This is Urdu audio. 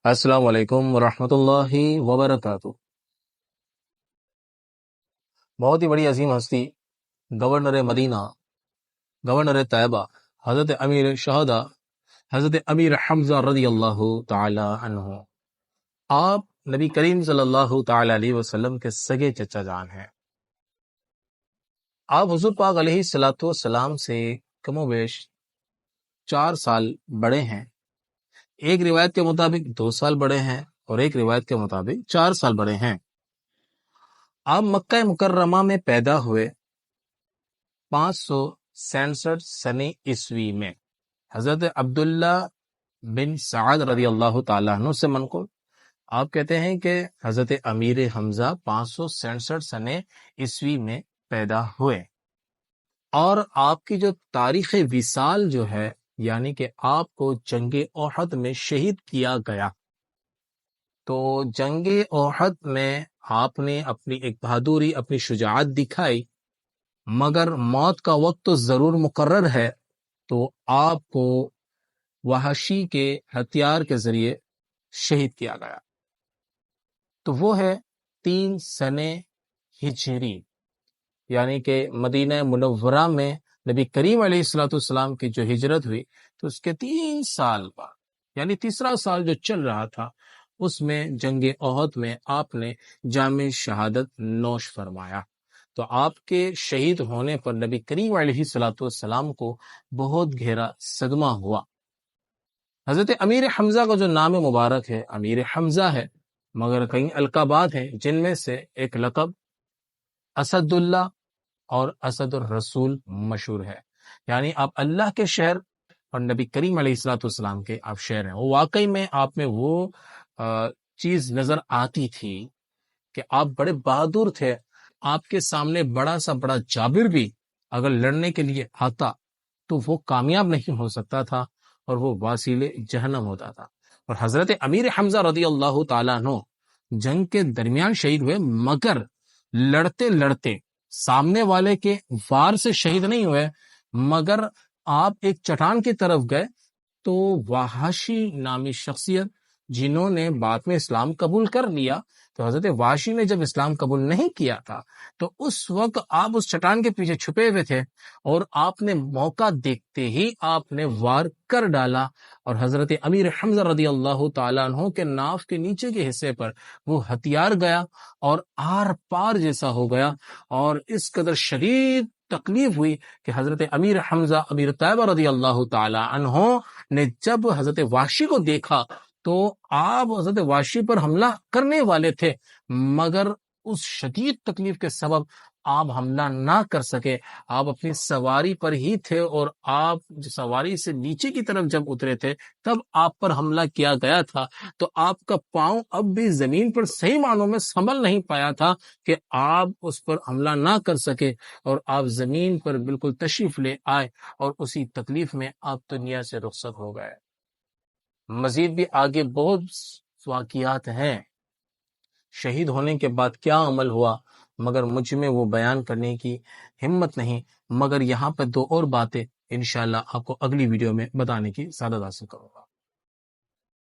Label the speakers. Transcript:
Speaker 1: السلام علیکم ورحمۃ اللہ وبرکاتہ۔ بہت ہی بڑی عظیم ہستی، گورنر مدینہ، گورنر طیبہ، حضرت امیر شہداء، حضرت امیر حمزہ رضی اللہ تعالی عنہ، آپ نبی کریم صلی اللہ تعالی علیہ وسلم کے سگے چچا جان ہیں۔ آپ حضور پاک علیہ الصلوۃ والسلام سے کم و بیش 4 سال بڑے ہیں۔ ایک روایت کے مطابق 2 سال بڑے ہیں اور ایک روایت کے مطابق 4 سال بڑے ہیں۔ آپ مکہ مکرمہ میں پیدا ہوئے 567 سنہ عیسوی میں۔ حضرت عبداللہ بن سعد رضی اللہ تعالیٰ عنہ سے منقول، آپ کہتے ہیں کہ حضرت امیر حمزہ 567 سنہ عیسوی میں پیدا ہوئے، اور آپ کی جو تاریخ وصال جو ہے، یعنی کہ آپ کو جنگ احد میں شہید کیا گیا۔ تو جنگ احد میں آپ نے اپنی ایک بہادری، اپنی شجاعت دکھائی، مگر موت کا وقت تو ضرور مقرر ہے، تو آپ کو وحشی کے ہتھیار کے ذریعے شہید کیا گیا۔ تو وہ ہے 3 سنہ ہجری، یعنی کہ مدینہ منورہ میں نبی کریم علیہ الصلوۃ والسلام کی جو ہجرت ہوئی، تو اس کے 3 سال بعد، یعنی تیسرا سال جو چل رہا تھا، اس میں جنگ احد میں آپ نے جام شہادت نوش فرمایا۔ تو آپ کے شہید ہونے پر نبی کریم علیہ الصلوۃ والسلام کو بہت گہرا صدمہ ہوا۔ حضرت امیر حمزہ کا جو نام مبارک ہے، امیر حمزہ ہے، مگر کئی القابات ہیں، جن میں سے ایک لقب اسد اللہ اور اسد الرسول مشہور ہے، یعنی آپ اللہ کے شہر اور نبی کریم علیہ الصلوۃ والسلام کے آپ شہر ہیں۔ وہ واقعی میں آپ میں وہ چیز نظر آتی تھی کہ آپ بڑے بہادر تھے۔ آپ کے سامنے بڑا سا بڑا جابر بھی اگر لڑنے کے لیے آتا تو وہ کامیاب نہیں ہو سکتا تھا، اور وہ واسیل جہنم ہوتا تھا۔ اور حضرت امیر حمزہ رضی اللہ تعالیٰ عنہ جنگ کے درمیان شہید ہوئے، مگر لڑتے لڑتے سامنے والے کے وار سے شہید نہیں ہوئے، مگر آپ ایک چٹان کی طرف گئے، تو وحشی نامی شخصیت جنہوں نے بعد میں اسلام قبول کر لیا، تو حضرت وحشی نے جب اسلام قبول نہیں کیا تھا، تو اس وقت آپ اس چٹان کے پیچھے چھپے ہوئے تھے، اور آپ نے موقع دیکھتے ہی آپ نے وار کر ڈالا، اور حضرت امیر حمزہ رضی اللہ تعالیٰ عنہ کے ناف کے نیچے کے حصے پر وہ ہتھیار گیا اور آر پار جیسا ہو گیا، اور اس قدر شدید تکلیف ہوئی کہ حضرت امیر حمزہ امیر طیبہ رضی اللہ تعالیٰ عنہ نے جب حضرت وحشی کو دیکھا، تو آپ حضرت وحشی پر حملہ کرنے والے تھے، مگر اس شدید تکلیف کے سبب آپ حملہ نہ کر سکے۔ آپ اپنی سواری پر ہی تھے، اور آپ سواری سے نیچے کی طرف جب اترے تھے، تب آپ پر حملہ کیا گیا تھا۔ تو آپ کا پاؤں اب بھی زمین پر صحیح معنوں میں سنبھل نہیں پایا تھا کہ آپ اس پر حملہ نہ کر سکے، اور آپ زمین پر بالکل تشریف لے آئے، اور اسی تکلیف میں آپ دنیا سے رخصت ہو گئے۔ مزید بھی آگے بہت واقعات ہیں، شہید ہونے کے بعد کیا عمل ہوا، مگر مجھ میں وہ بیان کرنے کی ہمت نہیں، مگر یہاں پہ 2 اور باتیں انشاءاللہ آپ کو اگلی ویڈیو میں بتانے کی سعادت حاصل کروں گا۔